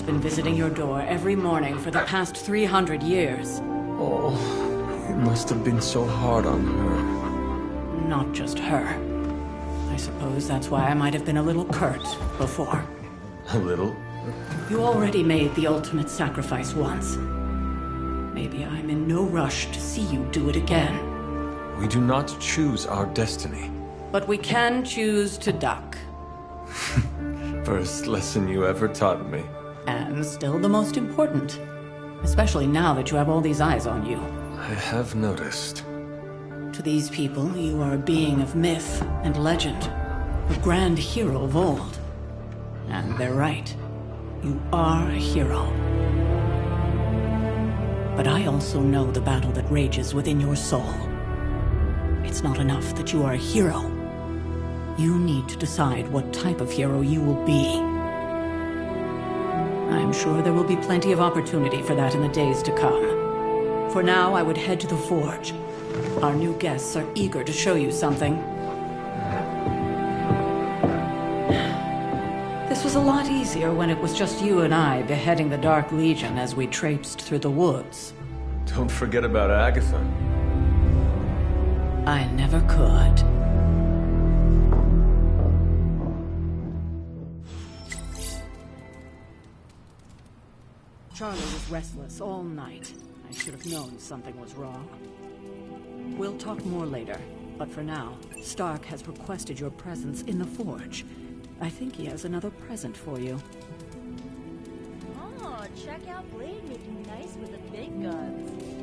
been visiting your door every morning for the past 300 years. Oh, it must have been so hard on her. Not just her. I suppose that's why I might have been a little curt before. A little? You already made the ultimate sacrifice once. Maybe I'm in no rush to see you do it again. We do not choose our destiny. But we can choose to duck. First lesson you ever taught me. And still the most important. Especially now that you have all these eyes on you. I have noticed. To these people, you are a being of myth and legend. A grand hero of old. And they're right. You are a hero. But I also know the battle that rages within your soul. It's not enough that you are a hero. You need to decide what type of hero you will be. I'm sure there will be plenty of opportunity for that in the days to come. For now, I would head to the forge. Our new guests are eager to show you something. This was a lot easier when it was just you and I beheading the Dark Legion as we traipsed through the woods. Don't forget about Agatha. I never could. Charlie was restless all night. I should have known something was wrong. We'll talk more later, but for now, Stark has requested your presence in the forge. I think he has another present for you. Oh, check out Blade making nice with the big guns.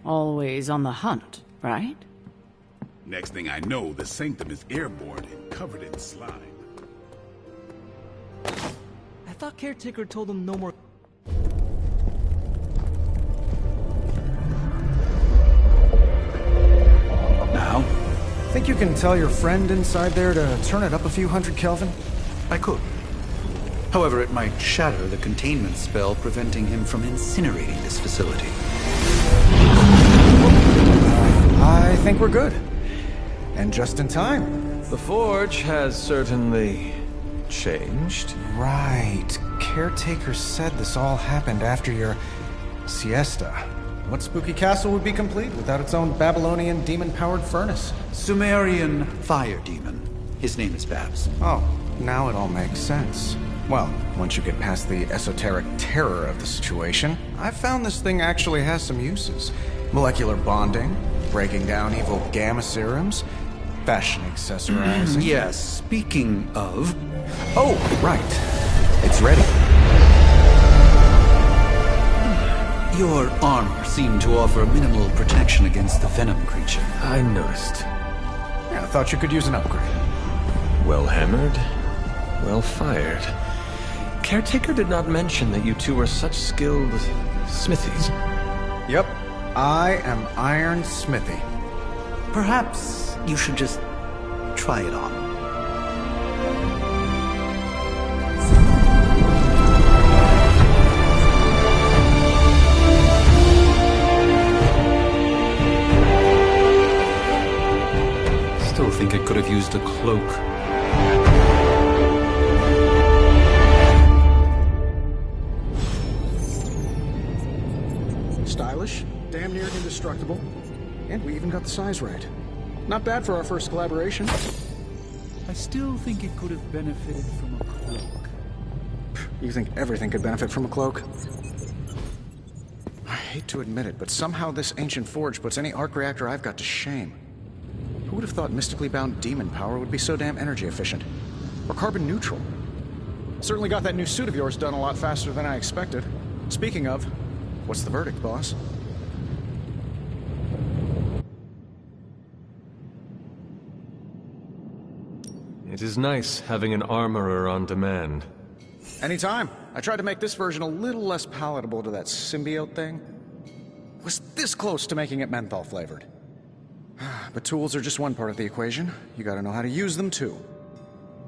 Always on the hunt, right? Next thing I know, the Sanctum is airborne and covered in slime. I thought Caretaker told him no more. Now? Think you can tell your friend inside there to turn it up a few hundred Kelvin? I could. However, it might shatter the containment spell preventing him from incinerating this facility. I think we're good. And just in time. The forge has certainly changed. Right. Caretaker said this all happened after your siesta. What spooky castle would be complete without its own Babylonian demon-powered furnace? Sumerian fire demon. His name is Babs. Oh, now it all makes sense. Well, once you get past the esoteric terror of the situation, I've found this thing actually has some uses. Molecular bonding, breaking down evil gamma serums, fashion accessorizing. Yes, speaking of... Oh, right. It's ready. Your armor seemed to offer minimal protection against the venom creature. I noticed. Yeah, I thought you could use an upgrade. Well hammered, well fired. Caretaker did not mention that you two are such skilled smithies. Yep, I am Iron Smithy. Perhaps you should just try it on. Still think it could have used a cloak. Stylish, damn near indestructible, and we even got the size right. Not bad for our first collaboration. I still think it could have benefited from a cloak. You think everything could benefit from a cloak? I hate to admit it, but somehow this ancient forge puts any arc reactor I've got to shame. Who would have thought mystically bound demon power would be so damn energy efficient? Or carbon neutral? Certainly got that new suit of yours done a lot faster than I expected. Speaking of, what's the verdict, boss? It is nice having an armorer on demand. Anytime. I tried to make this version a little less palatable to that symbiote thing. Was this close to making it menthol flavored. But tools are just one part of the equation. You gotta know how to use them too.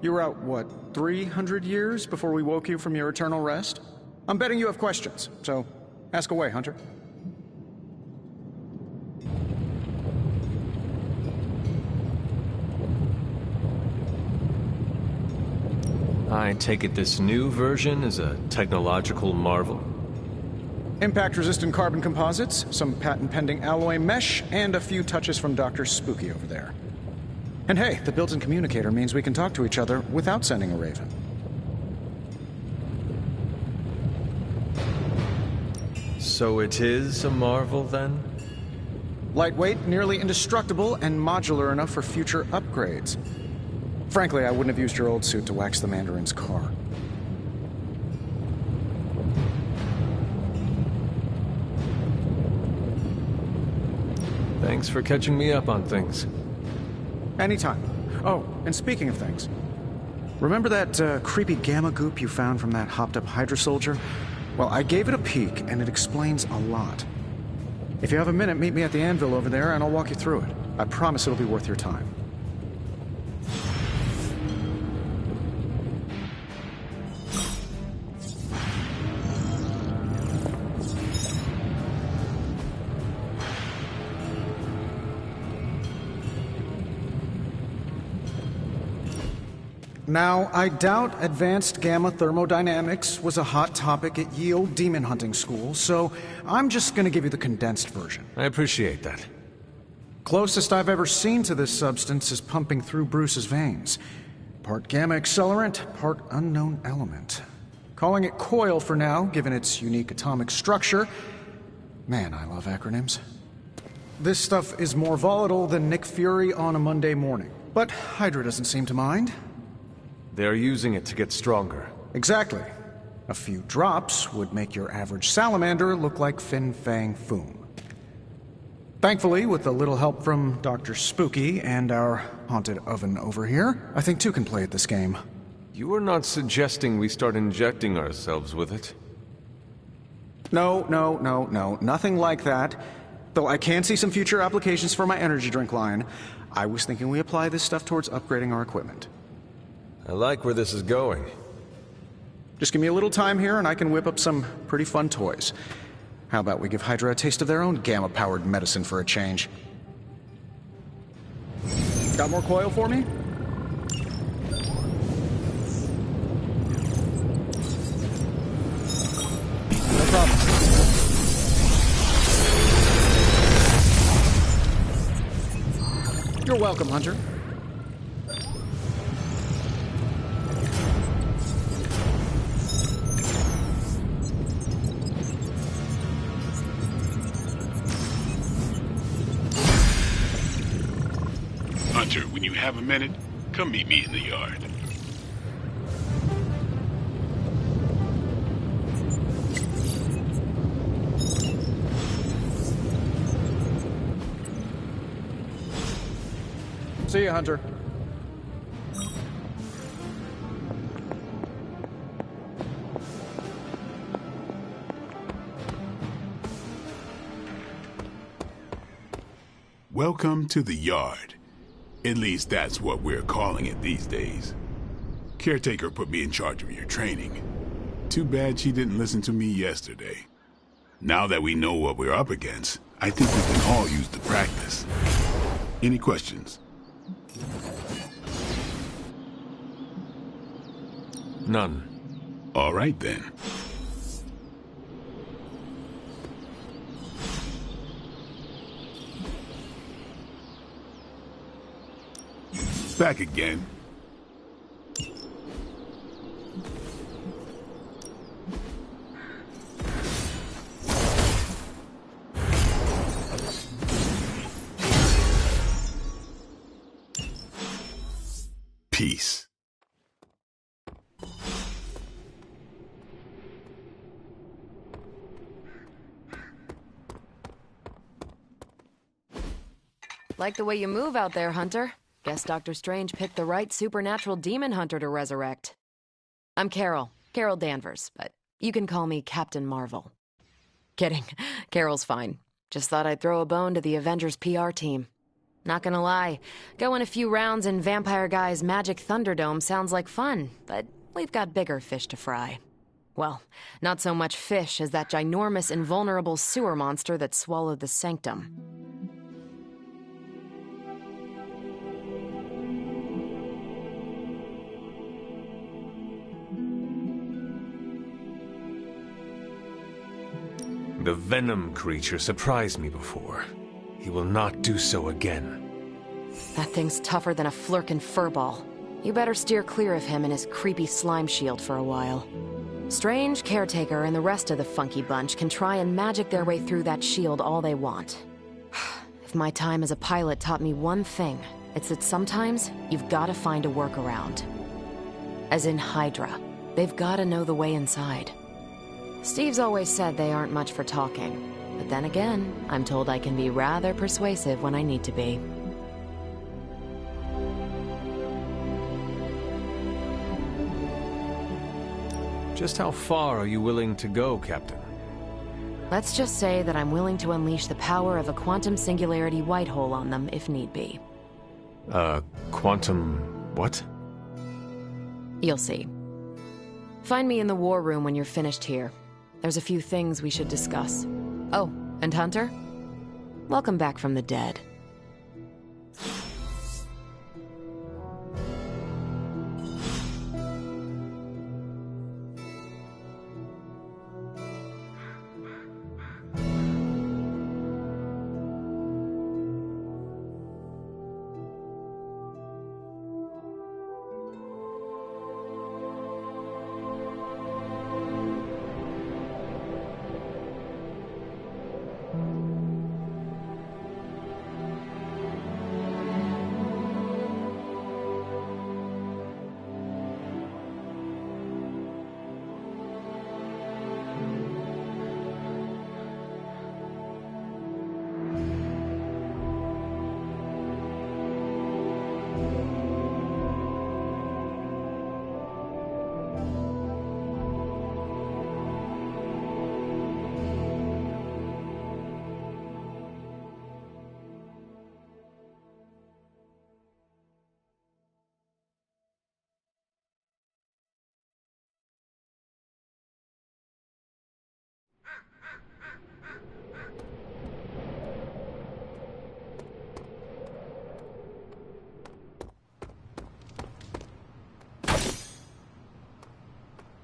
You were out, what, 300 years before we woke you from your eternal rest? I'm betting you have questions, so ask away, Hunter. I take it this new version is a technological marvel? Impact-resistant carbon composites, some patent-pending alloy mesh, and a few touches from Dr. Spooky over there. And hey, the built-in communicator means we can talk to each other without sending a raven. So it is a marvel, then? Lightweight, nearly indestructible, and modular enough for future upgrades. Frankly, I wouldn't have used your old suit to wax the Mandarin's car. Thanks for catching me up on things. Anytime. Oh, and speaking of things, remember that creepy gamma goop you found from that hopped-up Hydra soldier? Well, I gave it a peek, and it explains a lot. If you have a minute, meet me at the anvil over there, and I'll walk you through it. I promise it'll be worth your time. Now, I doubt advanced gamma thermodynamics was a hot topic at ye old demon hunting school, so I'm just gonna give you the condensed version. I appreciate that. Closest I've ever seen to this substance is pumping through Bruce's veins. Part gamma accelerant, part unknown element. Calling it coil for now, given its unique atomic structure. Man, I love acronyms. This stuff is more volatile than Nick Fury on a Monday morning. But Hydra doesn't seem to mind. They're using it to get stronger. Exactly. A few drops would make your average salamander look like Fin Fang Foom. Thankfully, with a little help from Dr. Spooky and our haunted oven over here, I think two can play at this game. You are not suggesting we start injecting ourselves with it? No, nothing like that. Though I can see some future applications for my energy drink line. I was thinking we apply this stuff towards upgrading our equipment. I like where this is going. Just give me a little time here and I can whip up some pretty fun toys. How about we give Hydra a taste of their own gamma-powered medicine for a change? Got more coil for me? No problem. You're welcome, Hunter. Hunter, when you have a minute, come meet me in the yard. See you, Hunter. Welcome to the yard. At least that's what we're calling it these days. Caretaker put me in charge of your training. Too bad she didn't listen to me yesterday. Now that we know what we're up against, I think we can all use the practice. Any questions? None. All right, then. Back again. Peace. Like the way you move out there, Hunter. Guess Dr. Strange picked the right supernatural demon hunter to resurrect. I'm Carol Danvers, but you can call me Captain Marvel. Kidding, Carol's fine. Just thought I'd throw a bone to the Avengers PR team. Not gonna lie, going a few rounds in Vampire Guy's Magic Thunderdome sounds like fun, but we've got bigger fish to fry. Well, not so much fish as that ginormous invulnerable sewer monster that swallowed the Sanctum. The Venom creature surprised me before. He will not do so again. That thing's tougher than a flirkin' furball. You better steer clear of him and his creepy slime shield for a while. Strange, Caretaker, and the rest of the funky bunch can try and magic their way through that shield all they want. If my time as a pilot taught me one thing, it's that sometimes you've gotta find a workaround. As in Hydra. They've gotta know the way inside. Steve's always said they aren't much for talking. But then again, I'm told I can be rather persuasive when I need to be. Just how far are you willing to go, Captain? Let's just say that I'm willing to unleash the power of a quantum singularity white hole on them if need be. Quantum... what? You'll see. Find me in the war room when you're finished here. There's a few things we should discuss. Oh, and Hunter? Welcome back from the dead.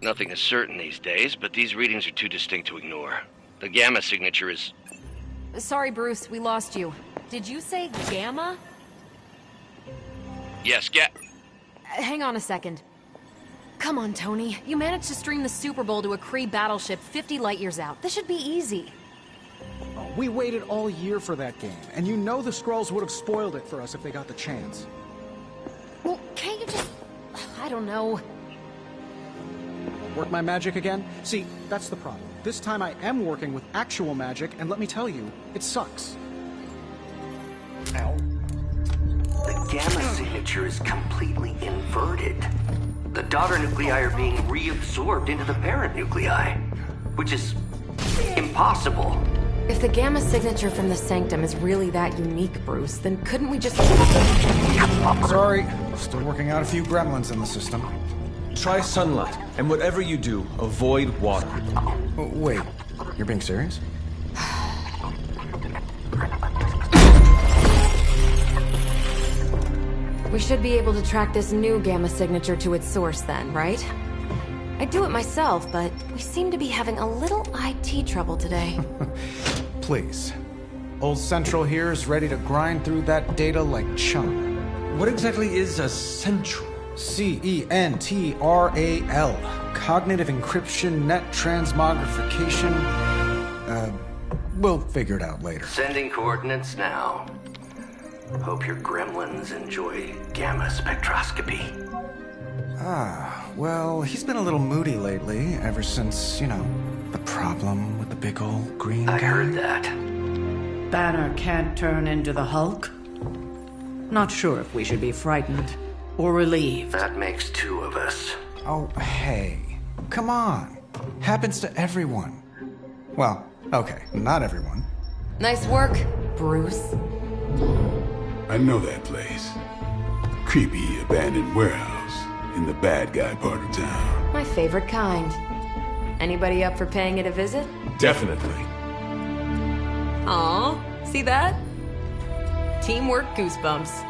Nothing is certain these days, but these readings are too distinct to ignore. The gamma signature is... Sorry, Bruce, we lost you. Did you say gamma? Yes, get... Hang on a second. Come on, Tony. You managed to stream the Super Bowl to a Kree battleship 50 light-years out. This should be easy. Oh, we waited all year for that game, and you know the Skrulls would have spoiled it for us if they got the chance. Well, can't you just... I don't know. Work my magic again? See, that's the problem. This time I am working with actual magic, and let me tell you, it sucks. Ow. The gamma signature is completely inverted. The daughter nuclei are being reabsorbed into the parent nuclei, which is impossible. If the gamma signature from the Sanctum is really that unique, Bruce, then couldn't we just... Sorry, still working out a few gremlins in the system. Try sunlight, and whatever you do, avoid water. Oh, wait, you're being serious? We should be able to track this new gamma signature to its source then, right? I'd do it myself, but we seem to be having a little IT trouble today. Please. Old Central here is ready to grind through that data like chum. What exactly is a central? CENTRAL. Cognitive encryption, net transmogrification. We'll figure it out later. Sending coordinates now. Hope your gremlins enjoy gamma spectroscopy. Well, he's been a little moody lately, ever since, you know, the problem with the big old green guy. I heard that. Banner can't turn into the Hulk? Not sure if we should be frightened or relieved. That makes two of us. Oh, hey. Come on. Happens to everyone. Well, okay, not everyone. Nice work, Bruce. I know that place. Creepy abandoned warehouse in the bad guy part of town. My favorite kind. Anybody up for paying it a visit? Definitely. Aw, see that? Teamwork goosebumps.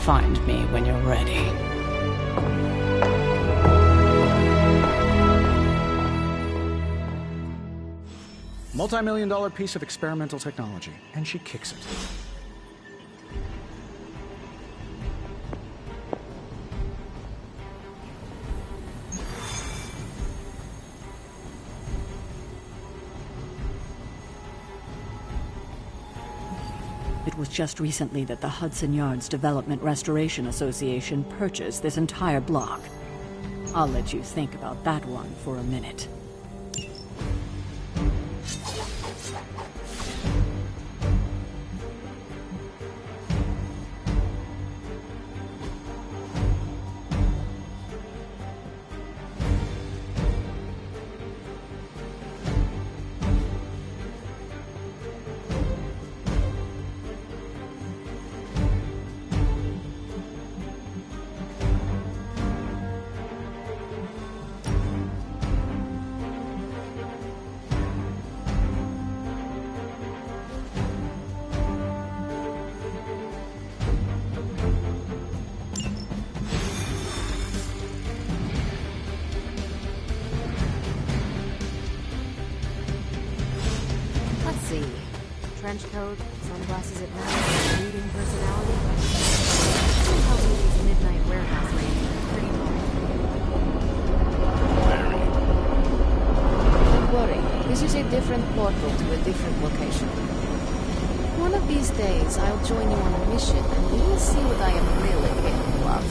Find me when you're ready. Multi-million-dollar piece of experimental technology, and she kicks it. It was just recently that the Hudson Yards Development Restoration Association purchased this entire block. I'll let you think about that one for a minute. Trench coat, sunglasses at night, brooding personality. Someone tells me these midnight warehouse raids are pretty Don't worry, this is a different portal to a different location. One of these days, I'll join you on a mission, and you will see what I am really capable of.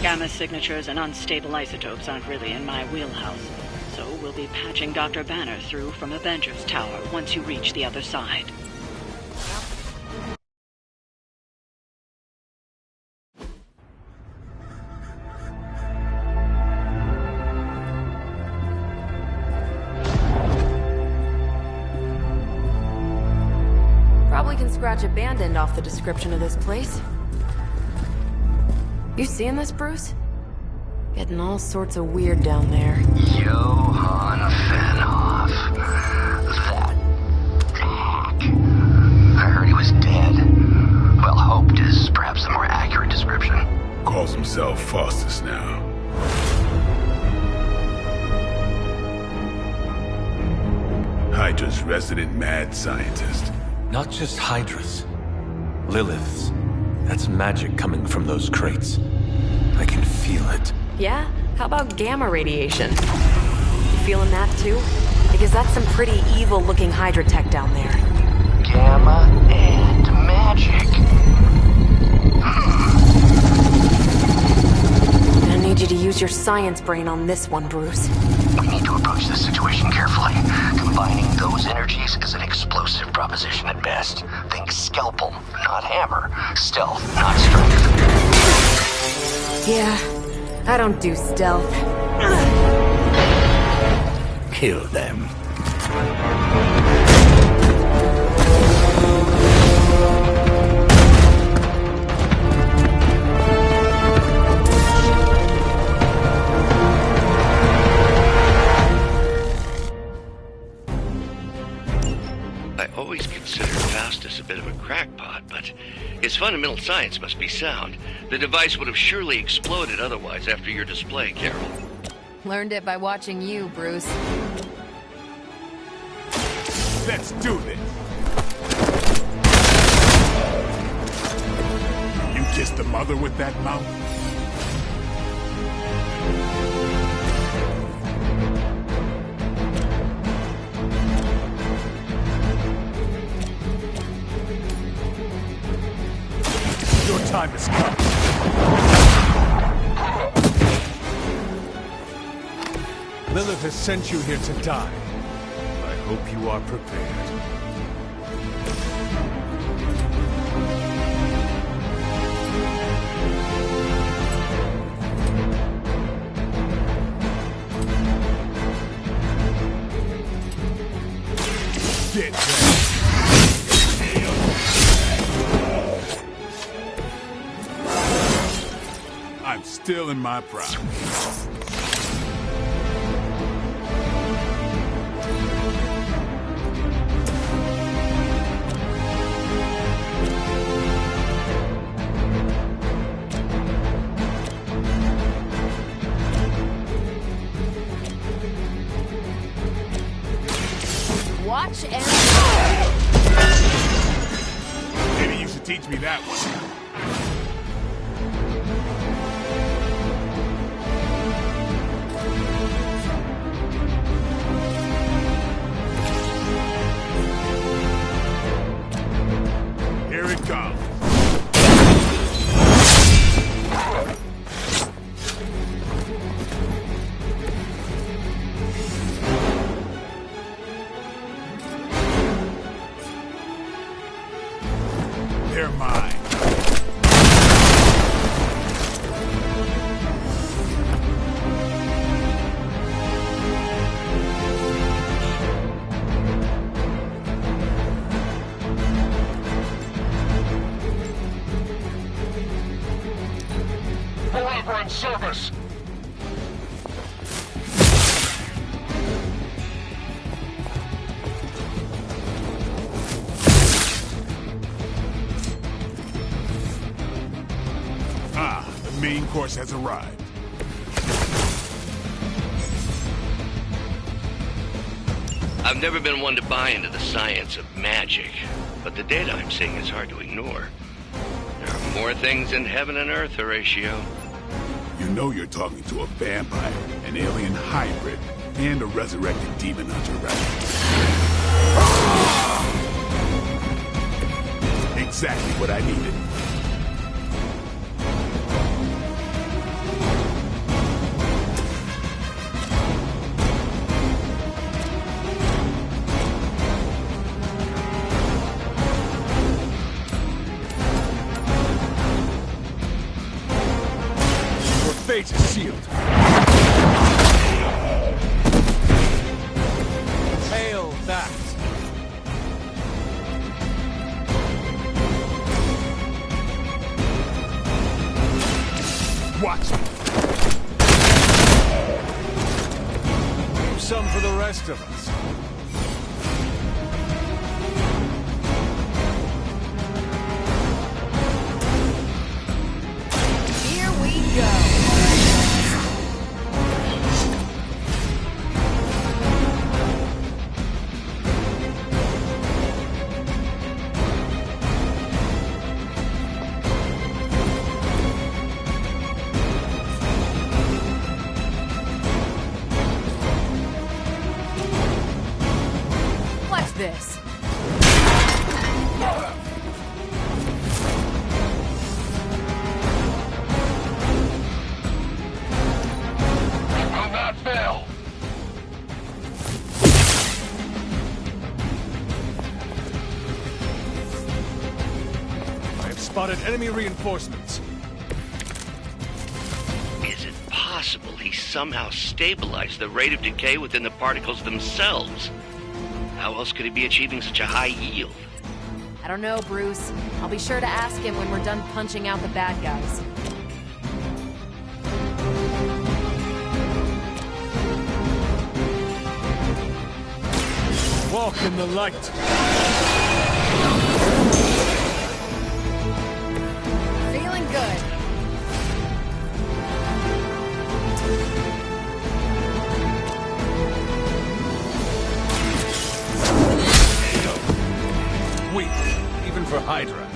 Gamma signatures and unstable isotopes aren't really in my wheelhouse, so we'll be patching Dr. Banner through from Avengers Tower once you reach the other side. Probably can scratch a band-end off the description of this place. You seeing this, Bruce? Getting all sorts of weird down there. Johann Fenhoff. That hack. I heard he was dead. Well, hoped is perhaps a more accurate description. Calls himself Faustus now. Hydra's resident mad scientist. Not just Hydra's. Lilith's. That's magic coming from those crates. I can feel it. Yeah? How about gamma radiation? You feeling that too? Because that's some pretty evil-looking Hydra tech down there. Gamma and magic. I need you to use your science brain on this one, Bruce. We need to approach this situation carefully. Combining those energies is an explosive proposition at best. Think scalpel, not hammer. Stealth, not strength. Yeah, I don't do stealth. Kill them. I always considered Faustus a bit of a crackpot, but his fundamental science must be sound. The device would have surely exploded otherwise after your display, Carol. Learned it by watching you, Bruce. Let's do this. You kissed the mother with that mouth? Your time has come. Lilith has sent you here to die. I hope you are prepared. Get ready. I'm still in my prime. Watch and... Maybe you should teach me that one. Here it comes. They're mine. Forever in service. The main course has arrived. I've never been one to buy into the science of magic, but the data I'm seeing is hard to ignore. There are more things in heaven and earth, Horatio. You know you're talking to a vampire, an alien hybrid, and a resurrected demon hunter, right? Exactly what I needed. Fate is sealed. Hail that. Watch me. Some for the rest of us. Here we go. spotted enemy reinforcements. Is it possible he somehow stabilized the rate of decay within the particles themselves? How else could he be achieving such a high yield? I don't know, Bruce. I'll be sure to ask him when we're done punching out the bad guys. Walk in the light. Feeling good. Weak, even for Hydra.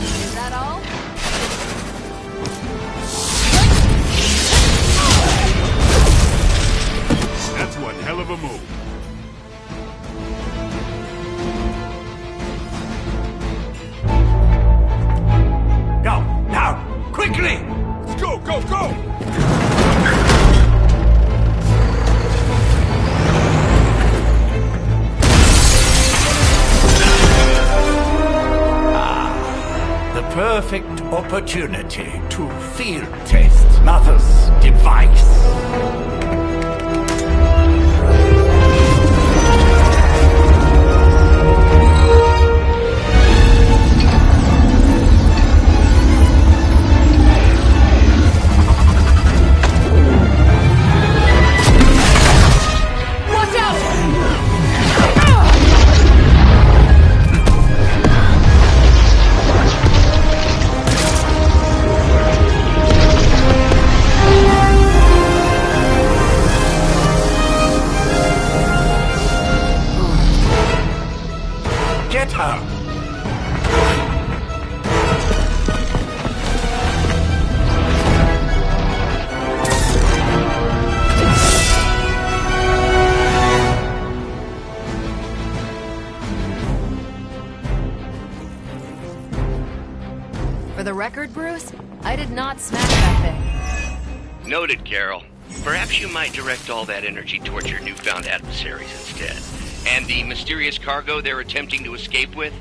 Is that all? That's one hell of a move. Go, now, quickly! Let's go, go, go! The perfect opportunity to field test Mother's device. Watch out! Get her! For the record, Bruce, I did not smash that thing. Noted, Carol. Perhaps you might direct all that energy towards your newfound adversaries instead. And the mysterious cargo they're attempting to escape with?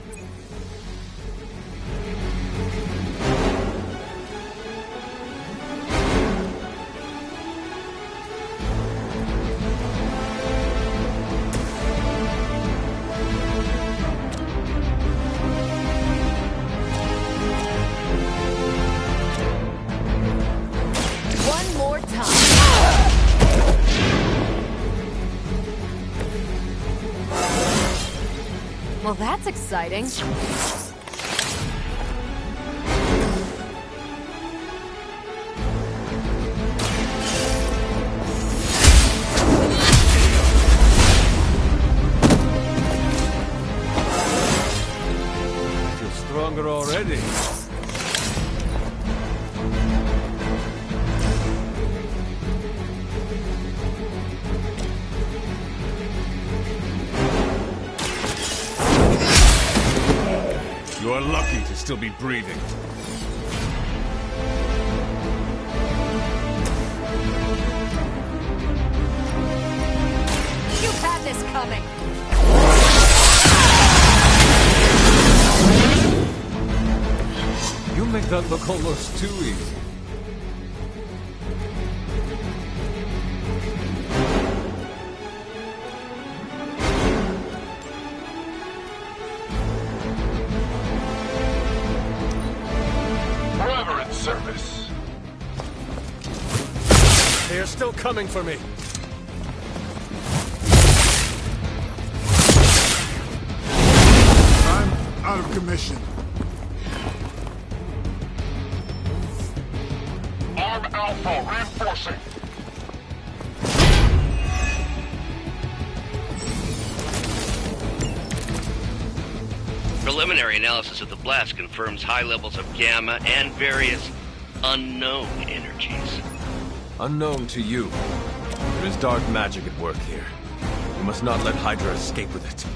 One more time. Well, that's exciting. You're stronger already. You're lucky to still be breathing. You've had this coming. You make that look almost too easy. Forever in service. They are still coming for me. I'm out of commission. Arm Alpha reinforcing. Preliminary analysis of the blast confirms high levels of gamma and various unknown energies. Unknown to you. There is dark magic at work here. You must not let Hydra escape with it.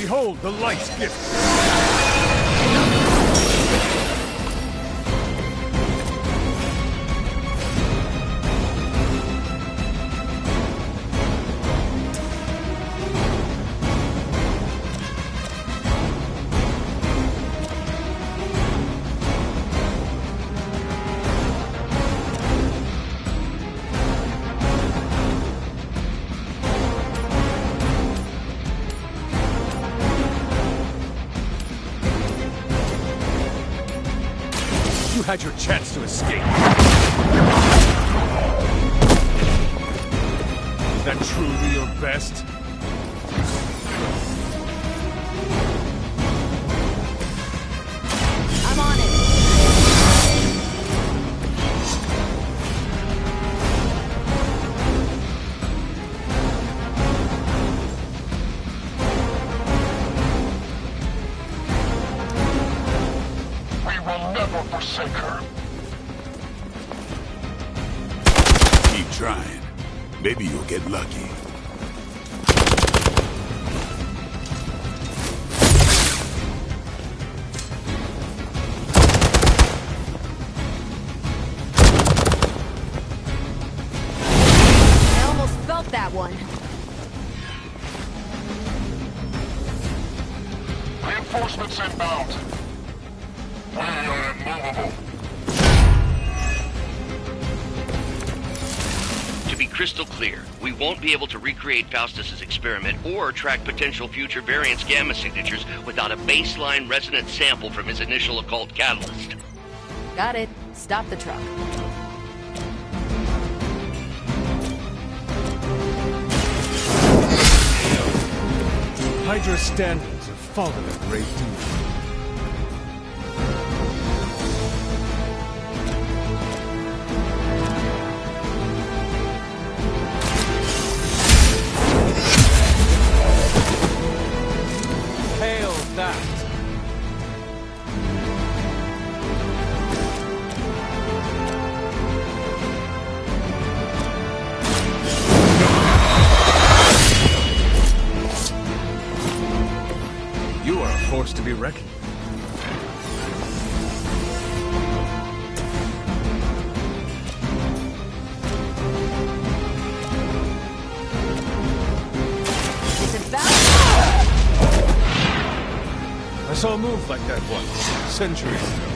Behold the light's gift! You had your chance to escape. Is that truly your best? I'm on it. We will never forsake her. Keep trying. Maybe you'll get lucky. I almost felt that one. Reinforcements inbound. We are immovable. To be crystal clear, we won't be able to recreate Faustus's experiment or track potential future variance gamma signatures without a baseline resonance sample from his initial occult catalyst. Got it. Stop the truck. Hydra's standards have fallen a great deal. Hail that! You are a force to be reckoned with. It's about... I saw a move like that once, centuries ago.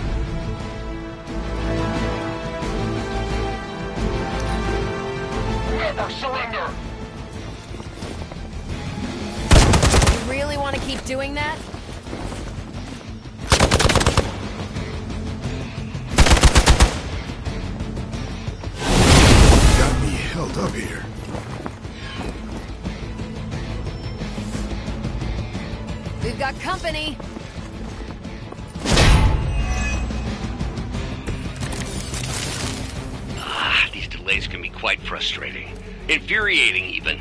Never surrender. You really want to keep doing that? Got me held up here. We've got company. These delays can be quite frustrating. Infuriating, even.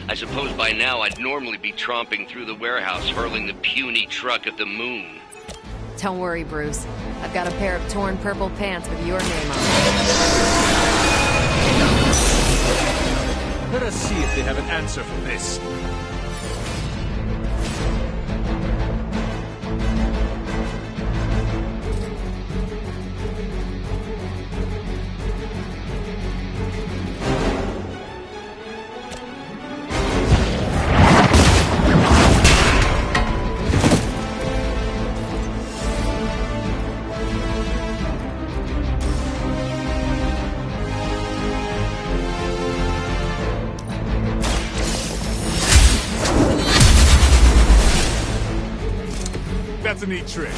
I suppose by now I'd normally be tromping through the warehouse, hurling the puny truck at the moon. Don't worry, Bruce. I've got a pair of torn purple pants with your name on them. Let us see if they have an answer for this. That's a neat trick.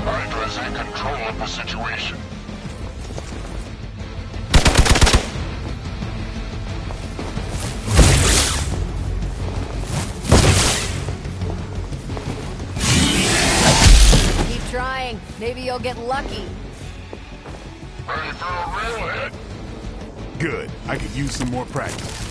Hydra's in control of the situation. Maybe you'll get lucky. Ready for a real hit? Good. I could use some more practice.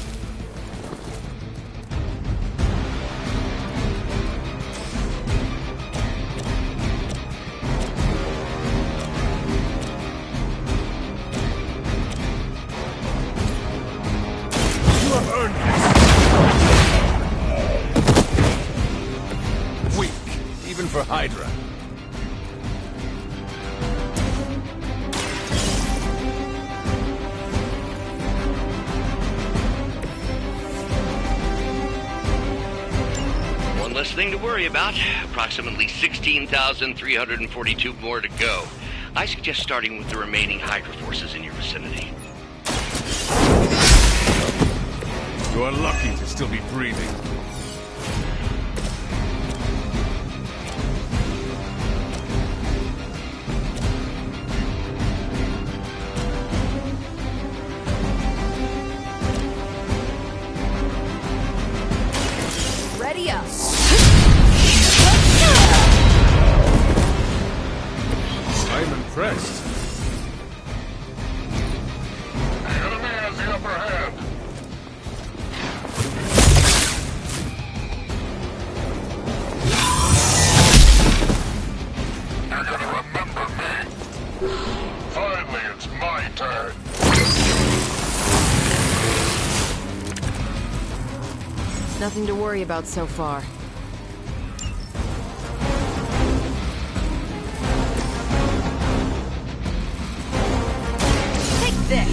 You have earned this! Weak, even for Hydra. One less thing to worry about. Approximately 16,342 more to go. I suggest starting with the remaining Hydra forces in your vicinity. You are lucky to still be breathing. Ready up. I'm impressed. The enemy has the upper hand. You're gonna remember me. Finally, it's my turn. Nothing to worry about so far. Take this.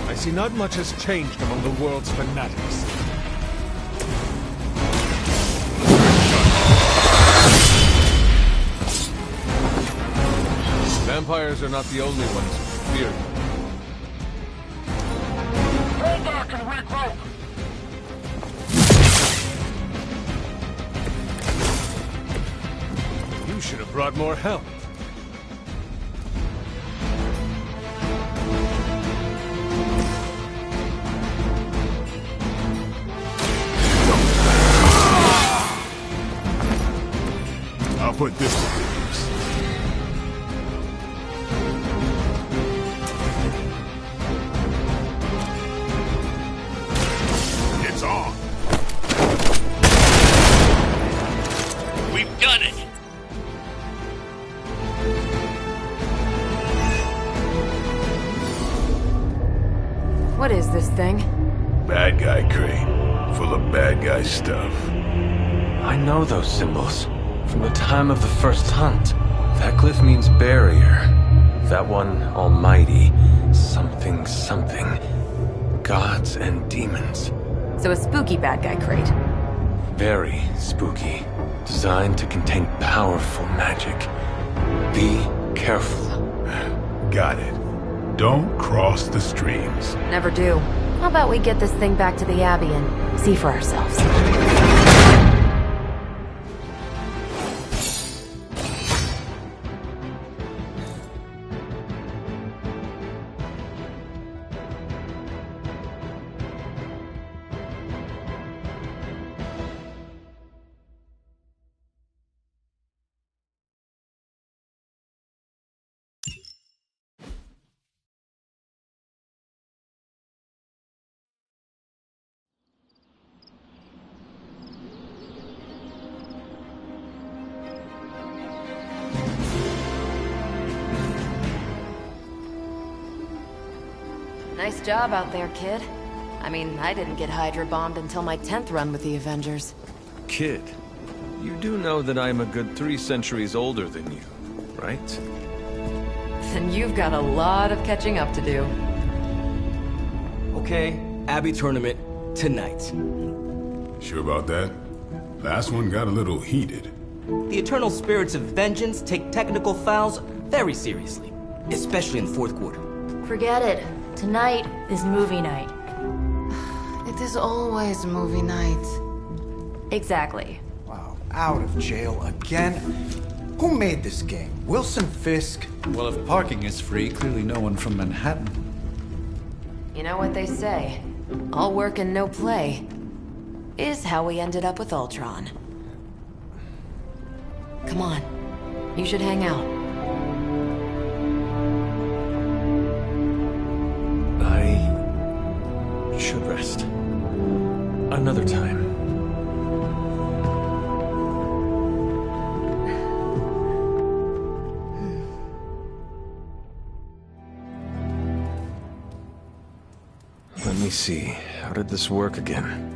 I see not much has changed among the world's fanatics. Vampires are not the only ones who fear you. Hold back and regroup. You should have brought more help. I'll put this to good use. It's on. We've done it! What is this thing? Bad guy crate. Full of bad guy stuff. I know those symbols. From the time of the first hunt. That glyph means barrier. That one, almighty. Something, something. Gods and demons. So a spooky bad guy crate. Very spooky. Designed to contain powerful magic. Be careful. Got it. Don't cross the streams. Never do. How about we get this thing back to the Abbey and see for ourselves? Nice job out there, kid. I mean, I didn't get Hydra bombed until my 10th run with the Avengers. Kid, you do know that I'm a good 3 centuries older than you, right? Then you've got a lot of catching up to do. Okay, Abbey tournament tonight. Sure about that? Last one got a little heated. The eternal spirits of vengeance take technical fouls very seriously, especially in the fourth quarter. Forget it. Tonight is movie night. It is always movie night. Exactly. Wow. out of jail again. Who made this game? Wilson Fisk? Well, if parking is free, clearly no one from Manhattan. You know what they say? All work and no play is how we ended up with Ultron. Come on. You should hang out. I should rest. Another time. Let me see. How did this work again?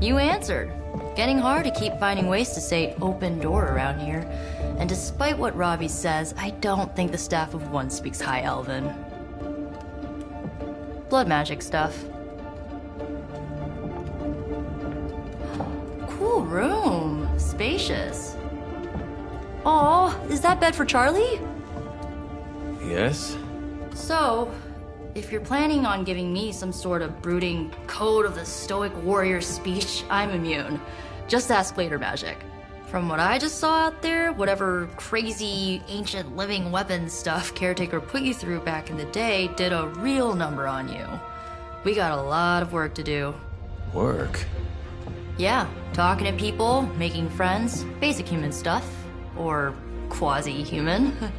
You answered. Getting hard to keep finding ways to say open door around here. And despite what Robbie says, I don't think the staff of one speaks High Elven. Blood magic stuff. Cool room. Spacious. Aw, is that bed for Charlie? Yes? So, if you're planning on giving me some sort of brooding code of the stoic warrior speech, I'm immune. Just ask later, Magic. From what I just saw out there, whatever crazy ancient living weapons stuff Caretaker put you through back in the day did a real number on you. We got a lot of work to do. Work? Yeah, talking to people, making friends, basic human stuff. Or quasi-human.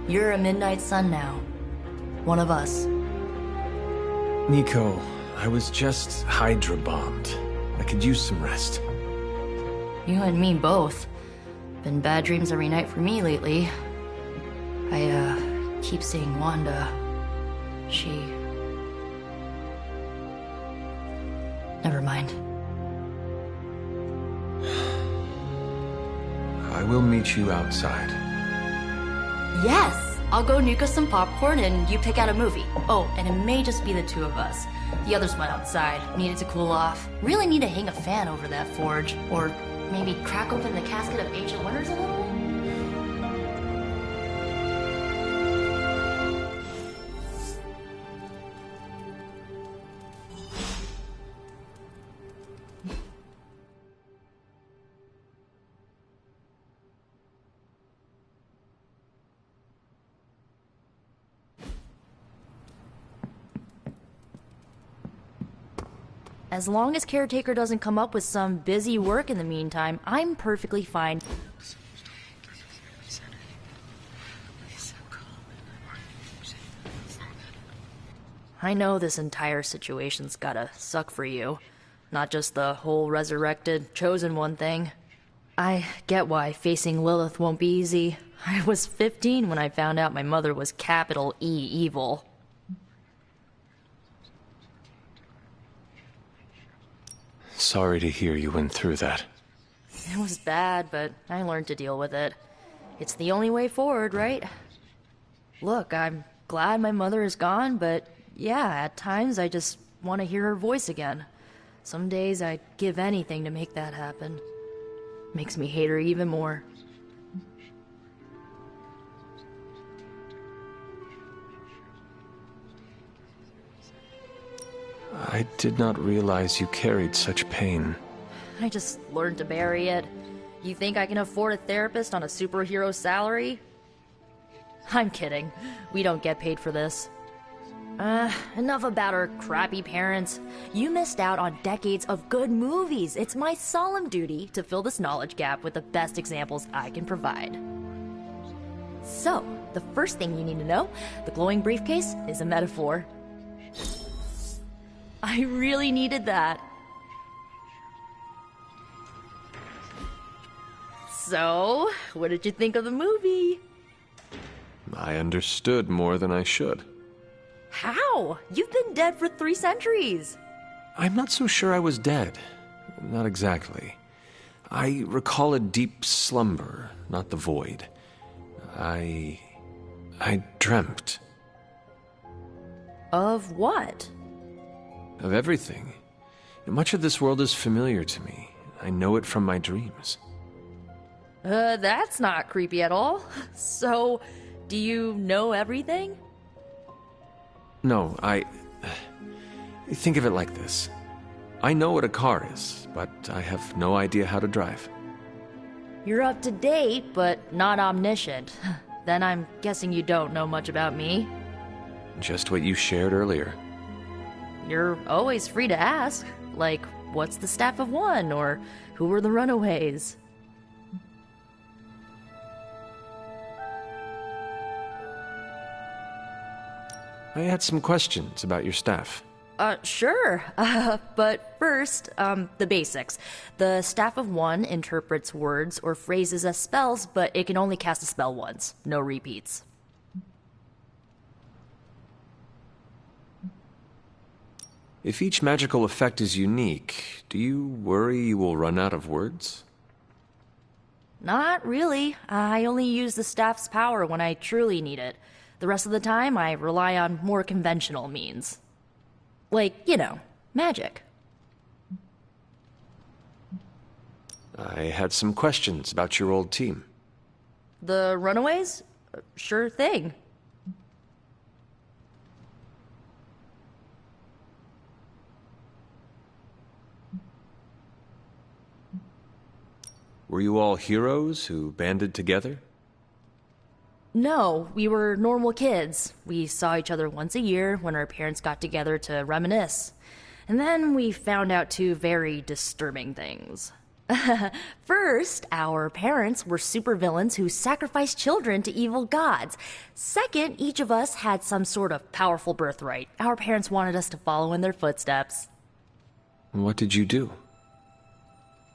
You're a Midnight Sun now. One of us. Nico, I was just Hydra bombed. I could use some rest. You and me both. Been bad dreams every night for me lately. I keep seeing Wanda. She... Never mind. I will meet you outside. Yes! I'll go nuke us some popcorn and you pick out a movie. Oh, and it may just be the two of us. The others went outside, needed to cool off. Really need to hang a fan over that forge. Or maybe crack open the casket of Ancient Wonders a little? As long as Caretaker doesn't come up with some busy work in the meantime, I'm perfectly fine. I know this entire situation's gotta suck for you. Not just the whole resurrected, chosen one thing. I get why facing Lilith won't be easy. I was 15 when I found out my mother was capital E evil. Sorry to hear you went through that. It was bad, but I learned to deal with it. It's the only way forward, right? Look, I'm glad my mother is gone, but yeah, at times I just want to hear her voice again. Some days I'd give anything to make that happen. Makes me hate her even more. I did not realize you carried such pain. I just learned to bury it. You think I can afford a therapist on a superhero salary? I'm kidding. We don't get paid for this. Enough about our crappy parents. You missed out on decades of good movies. It's my solemn duty to fill this knowledge gap with the best examples I can provide. So, the first thing you need to know, the glowing briefcase is a metaphor. I really needed that. So, what did you think of the movie? I understood more than I should. How? You've been dead for 3 centuries. I'm not so sure I was dead. Not exactly. I recall a deep slumber, not the void. I dreamt. Of what? Of everything. Much of this world is familiar to me. I know it from my dreams. That's not creepy at all. So, do you know everything? No, think of it like this. I know what a car is, but I have no idea how to drive. You're up to date, but not omniscient. Then I'm guessing you don't know much about me. Just what you shared earlier. You're always free to ask. Like, what's the Staff of One? Or who were the Runaways? I had some questions about your staff. Sure. But first, the basics. The Staff of One interprets words or phrases as spells, but it can only cast a spell once. No repeats. If each magical effect is unique, do you worry you will run out of words? Not really. I only use the staff's power when I truly need it. The rest of the time, I rely on more conventional means. Like, you know, magic. I had some questions about your old team. The Runaways? Sure thing. Were you all heroes who banded together? No, we were normal kids. We saw each other once a year when our parents got together to reminisce. And then we found out 2 very disturbing things. First, our parents were supervillains who sacrificed children to evil gods. Second, each of us had some sort of powerful birthright. Our parents wanted us to follow in their footsteps. What did you do?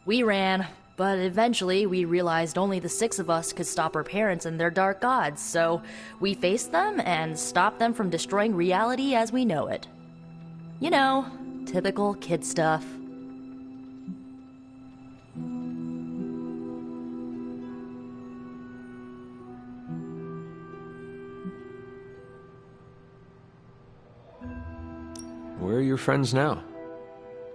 We ran. But eventually, we realized only the 6 of us could stop our parents and their dark gods, so we faced them and stopped them from destroying reality as we know it. You know, typical kid stuff. Where are your friends now?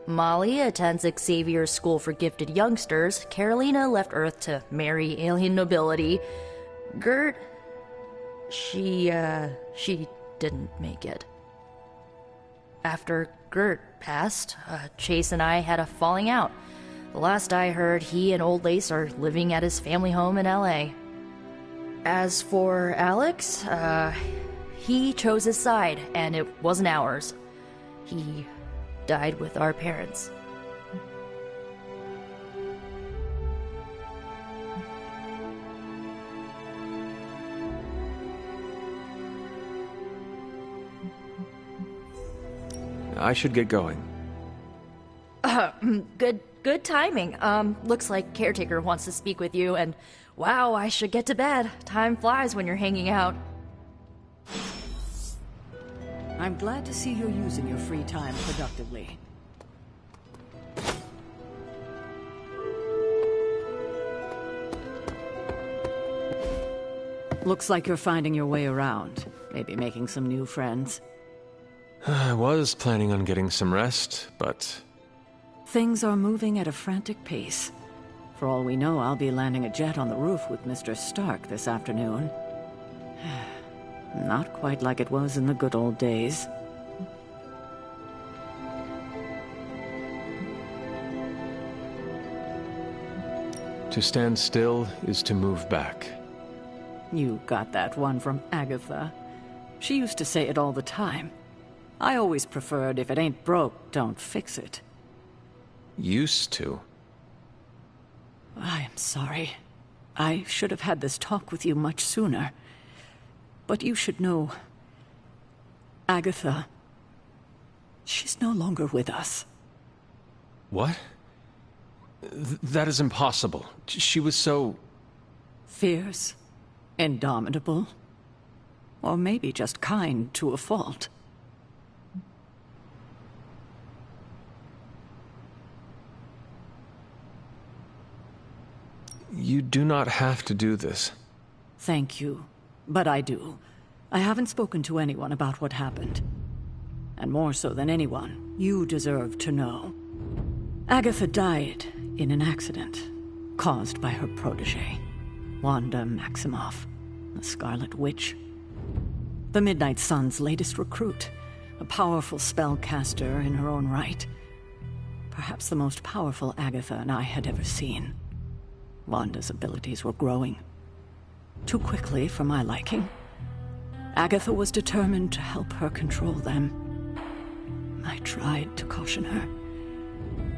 Molly attends Xavier's School for Gifted Youngsters. Carolina left Earth to marry alien nobility. Gert... She didn't make it. After Gert passed, Chase and I had a falling out. The last I heard, he and Old Lace are living at his family home in L.A. As for Alex, he chose his side, and it wasn't ours. He died with our parents. I should get going. Good timing. Looks like Caretaker wants to speak with you, and wow, I should get to bed. Time flies when you're hanging out. I'm glad to see you're using your free time productively. Looks like you're finding your way around. Maybe making some new friends. I was planning on getting some rest, but... Things are moving at a frantic pace. For all we know, I'll be landing a jet on the roof with Mr. Stark this afternoon. Not quite like it was in the good old days. To stand still is to move back. You got that one from Agatha. She used to say it all the time. I always preferred, if it ain't broke, don't fix it. Used to? I am sorry. I should have had this talk with you much sooner. But you should know... Agatha... She's no longer with us. What? That is impossible. She was so... Fierce. Indomitable. Or maybe just kind to a fault. You do not have to do this. Thank you. But I do. I haven't spoken to anyone about what happened. And more so than anyone, you deserve to know. Agatha died in an accident caused by her protege, Wanda Maximoff, the Scarlet Witch. The Midnight Sun's latest recruit, a powerful spellcaster in her own right. Perhaps the most powerful Agatha and I had ever seen. Wanda's abilities were growing. Too quickly for my liking. Agatha was determined to help her control them. I tried to caution her,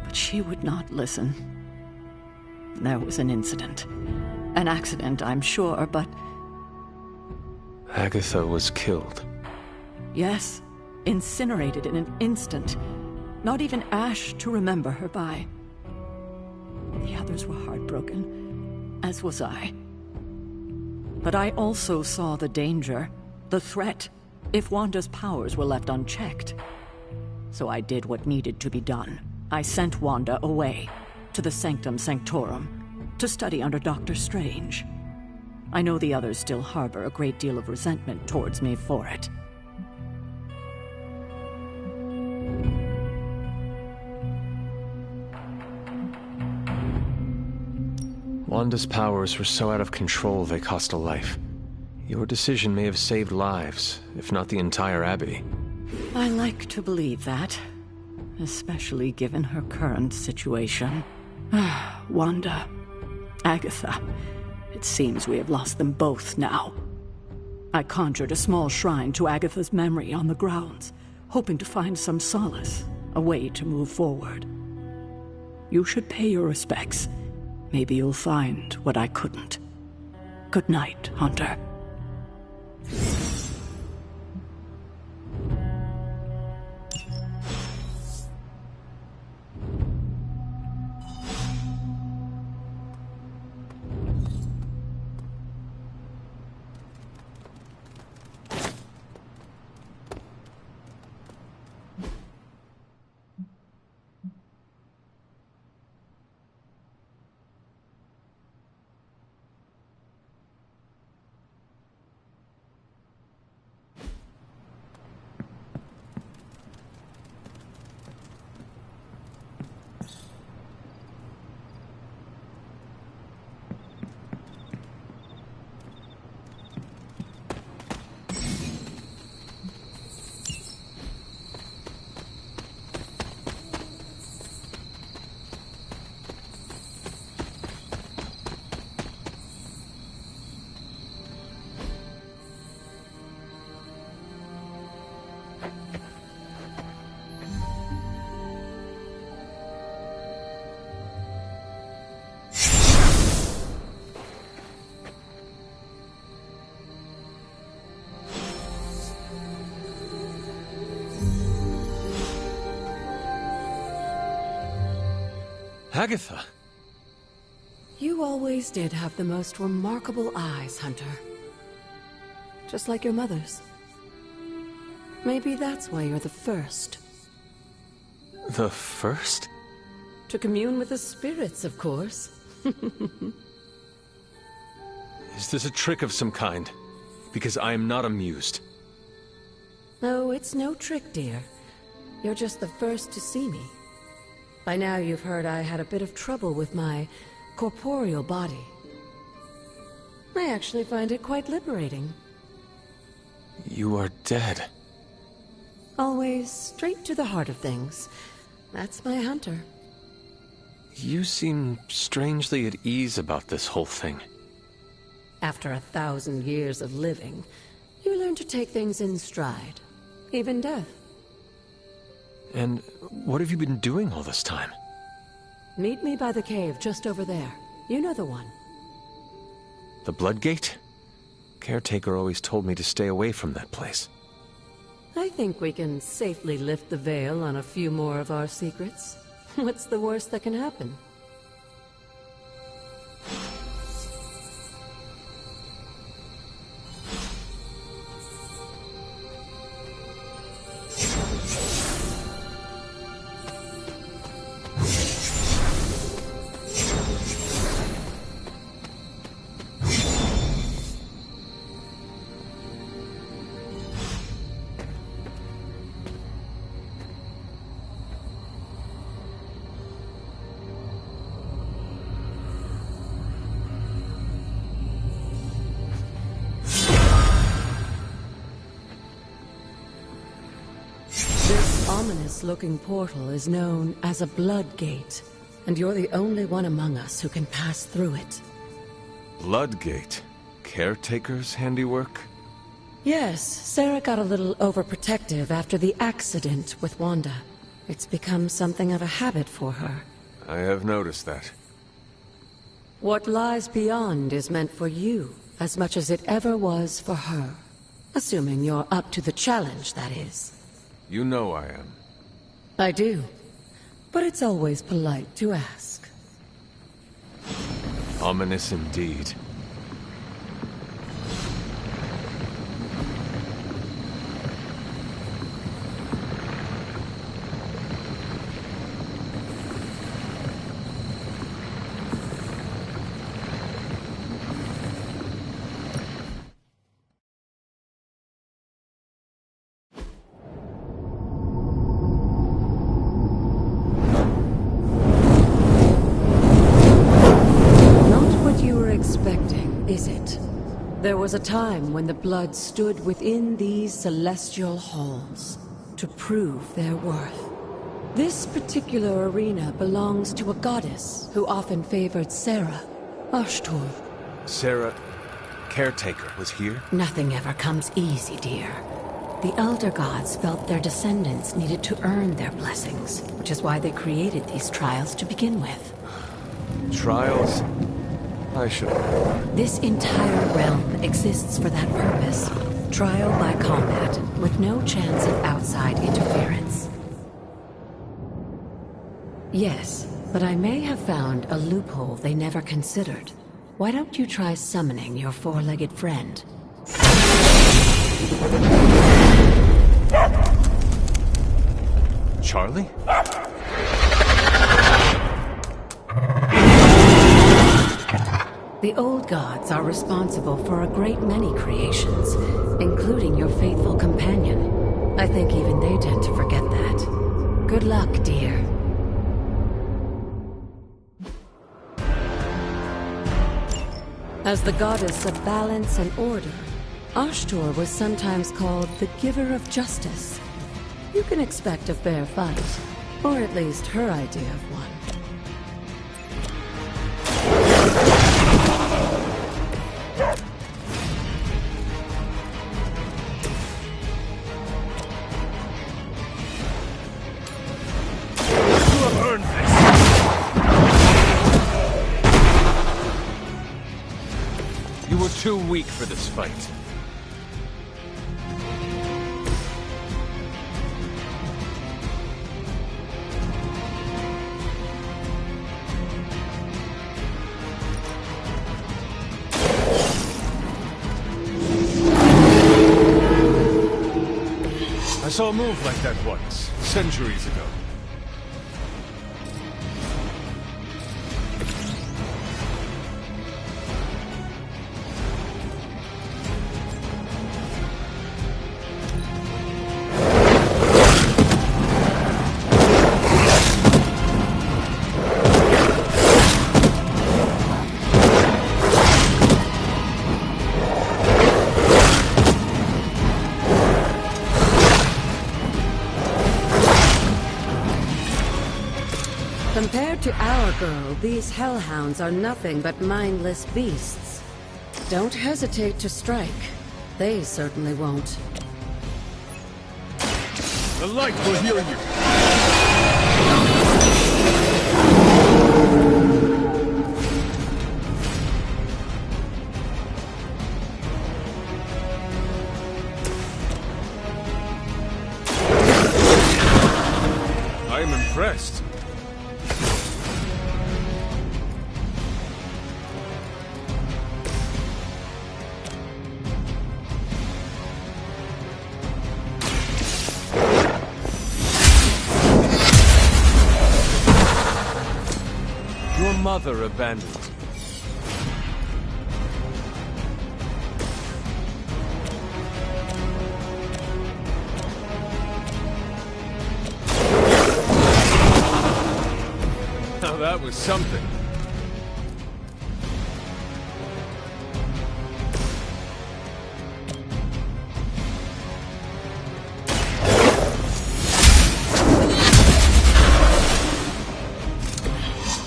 but she would not listen. There was an incident. An accident, I'm sure, but... Agatha was killed. Yes, incinerated in an instant. Not even ash to remember her by. The others were heartbroken, as was I. But I also saw the danger, the threat, if Wanda's powers were left unchecked. So I did what needed to be done. I sent Wanda away, to the Sanctum Sanctorum, to study under Dr. Strange. I know the others still harbor a great deal of resentment towards me for it. Wanda's powers were so out of control they cost a life. Your decision may have saved lives, if not the entire Abbey. I like to believe that, especially given her current situation. Wanda, Agatha, it seems we have lost them both now. I conjured a small shrine to Agatha's memory on the grounds, hoping to find some solace, a way to move forward. You should pay your respects. Maybe you'll find what I couldn't. Good night, Hunter. Agatha! You always did have the most remarkable eyes, Hunter. Just like your mother's. Maybe that's why you're the first. The first? To commune with the spirits, of course. Is this a trick of some kind? Because I am not amused. No, it's no trick, dear. You're just the first to see me. By now you've heard I had a bit of trouble with my corporeal body. I actually find it quite liberating. You are dead. Always straight to the heart of things. That's my Hunter. You seem strangely at ease about this whole thing. After 1,000 years of living, you learn to take things in stride. Even death. And what have you been doing all this time? Meet me by the cave just over there. You know the one. The Blood Gate? Caretaker always told me to stay away from that place. I think we can safely lift the veil on a few more of our secrets. What's the worst that can happen? Ominous-looking portal is known as a Blood Gate, and you're the only one among us who can pass through it. Blood Gate? Caretaker's handiwork? Yes, Sarah got a little overprotective after the accident with Wanda. It's become something of a habit for her. I have noticed that. What lies beyond is meant for you, as much as it ever was for her. Assuming you're up to the challenge, that is. You know I am. I do. But it's always polite to ask. Ominous indeed. Is it? There was a time when the blood stood within these celestial halls to prove their worth. This particular arena belongs to a goddess who often favored Sarah, Ashtur. Sarah, Caretaker, was here? Nothing ever comes easy, dear. The Elder Gods felt their descendants needed to earn their blessings, which is why they created these trials to begin with. Trials? I should have. This entire realm exists for that purpose. Trial by combat, with no chance of outside interference. Yes, but I may have found a loophole they never considered. Why don't you try summoning your four-legged friend? Charlie? The old gods are responsible for a great many creations, including your faithful companion. I think even they tend to forget that. Good luck, dear. As the goddess of balance and order, Ashtur was sometimes called the giver of justice. You can expect a fair fight, or at least her idea of one. You were too weak for this fight. saw a move like that once, centuries ago. Compared to our girl, these hellhounds are nothing but mindless beasts. Don't hesitate to strike. They certainly won't. The light will heal you. I am impressed. Your mother abandoned you. Now that was something.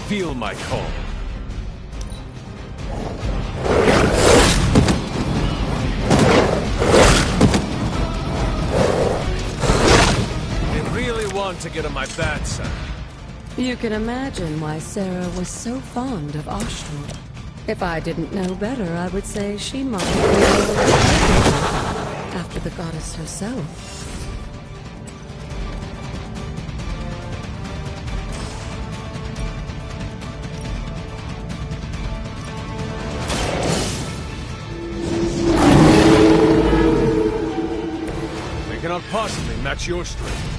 Feel my call. They really want to get on my bad side. You can imagine why Sarah was so fond of Ashtur. If I didn't know better, I would say she might be a little after the goddess herself. They cannot possibly match your strength.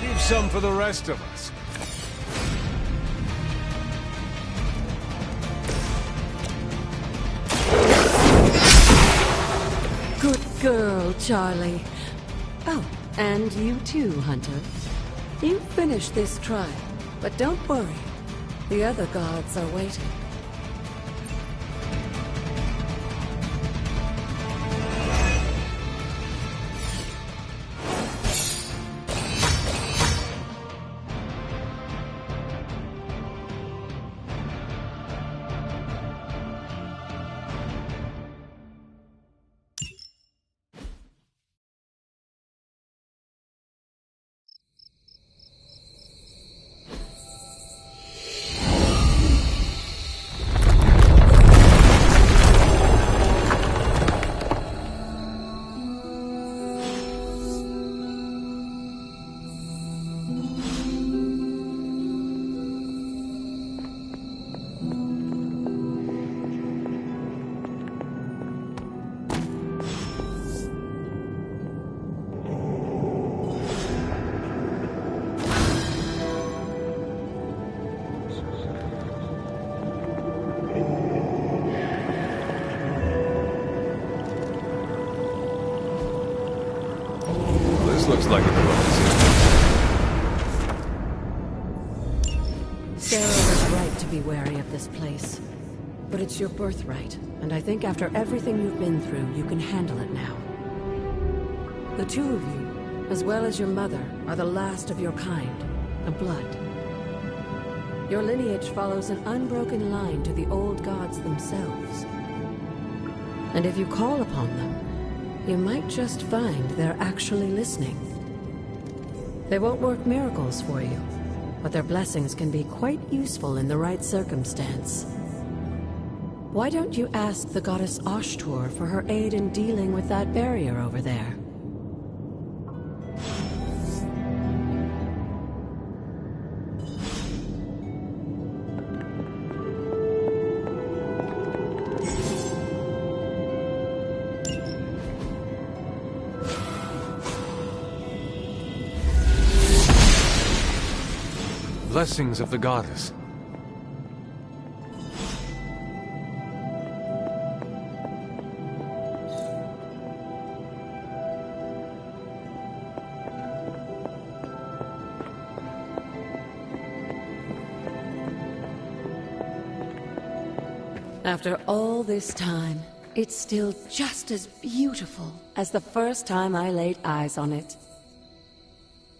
Leave some for the rest of us. Good girl, Charlie. Oh, and you too, Hunter. You finished this trial, but don't worry. The other gods are waiting. This looks like a Sarah was right to be wary of this place. But it's your birthright, and I think after everything you've been through, you can handle it now. The two of you, as well as your mother, are the last of your kind, the Blood. Your lineage follows an unbroken line to the old gods themselves. And if you call upon them, you might just find they're actually listening. They won't work miracles for you, but their blessings can be quite useful in the right circumstance. Why don't you ask the goddess Ashtur for her aid in dealing with that barrier over there? blessings of the goddess. After all this time, it's still just as beautiful as the first time I laid eyes on it.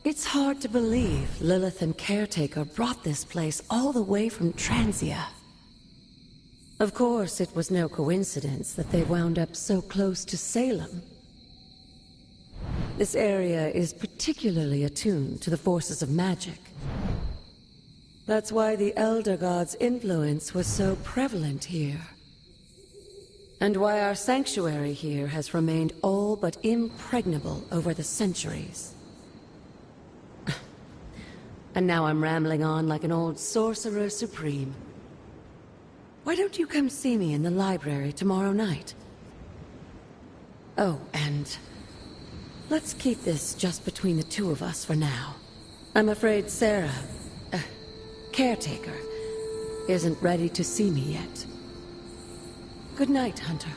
It's hard to believe Lilith and Caretaker brought this place all the way from Transia. Of course, it was no coincidence that they wound up so close to Salem. This area is particularly attuned to the forces of magic. That's why the Elder God's influence was so prevalent here. And why our sanctuary here has remained all but impregnable over the centuries. And now I'm rambling on like an old sorcerer supreme. Why don't you come see me in the library tomorrow night? Oh, and let's keep this just between the two of us for now. I'm afraid Sarah, Caretaker, isn't ready to see me yet. Good night, Hunter.